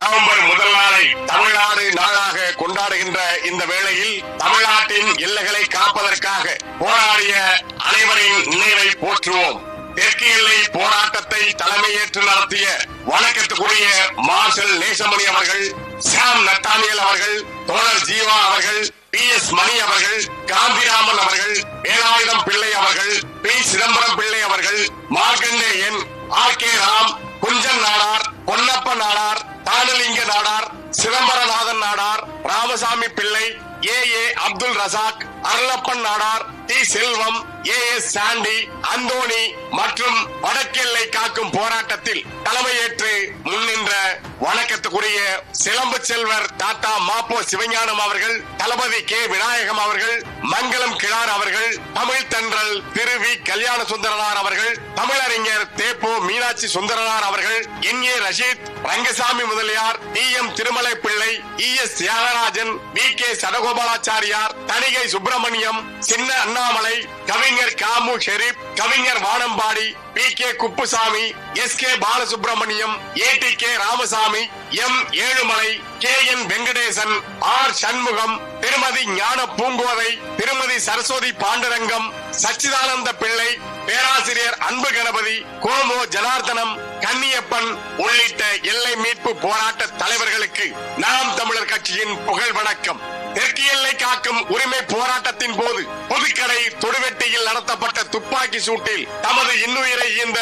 November முதல் நாளை தமிழ்நாடு நாளாக கொண்டாடுகின்ற இந்த வேளையில் தமிழ்நாட்டின் எல்லைகளை காப்பதற்காக போராடிய அனைவரின் நினைவை போற்றுவோம். தெற்கு எல்லை போராட்டத்தை தலைமையேற்று நடத்திய வணக்கத்துக்குரிய மார்ஷல் நேசமணி அவர்கள், சாம் நட்டானியல் அவர்கள், தோழர் ஜீவா அவர்கள், PS மணி அவர்கள், காந்திராமன் அவர்கள், வேலாயுதம் பிள்ளை அவர்கள், P சிதம்பரம் பிள்ளை அவர்கள், மார்க்கண்டேயன், RK ராம், குஞ்சன் நாடார், பொன்னப்ப நாடார், தானலிங்க நாடார், சிதம்பரநாதன் நாடார், ராமசாமி பிள்ளை, AA Abdul Razak, Arulappan Nadar, T செல்வம், AS சாண்டி, அந்தோணி மற்றும் வடக்கெல்லை காக்கும் போராட்டத்தில் தலைமையேற்று முன்னின்ற வணக்கத்துக்குரிய சிலம்பு செல்வர் டாடா மாப்போ சிவஞானம் அவர்கள், தளபதி K விநாயகம் அவர்கள், மங்களம் கிழார் அவர்கள், தமிழ் தென்றல் திரு வி கல்யாண சுந்தரனார் அவர்கள், தமிழறிஞர் தேப்போ மீனாட்சி சுந்தரனார் அவர்கள், NA ரஷீத், ரங்கசாமி முதலியார், DM திருமலை பிள்ளை, ES தியாகராஜன், VK சடகோபாலாச்சாரியார், தணிகை சுப்பிரமணியம், சின்ன அண்ணாமலை, கவிஞர் காமு ஷெரீப், கவிஞர் வானம்பாடி, PK Kuppusamy, SK Balasubramaniam, ATK Ramasamy, M Ezhumalai, KN Venkatesan, R Shanmugam, திருமதி ஞான பூங்கோதை, திருமதி சரஸ்வதி பாண்டரங்கம், சச்சிதானந்த பிள்ளை, பேராசிரியர் அன்பு கணபதி, கோமோ ஜனார்தனம், கன்னியப்பன் உள்ளிட்ட எல்லை மீட்பு போராட்ட தலைவர்களுக்கு நாம் தமிழர் கட்சியின் புகழ் வணக்கம். தெற்கு எல்லை காக்கும் உரிமை போராட்டத்தின் போது புதுக்கடை தொடுவெட்டியில் நடத்தப்பட்ட துப்பாக்கி சூட்டில் தமது இன்னுயிரை ஈந்த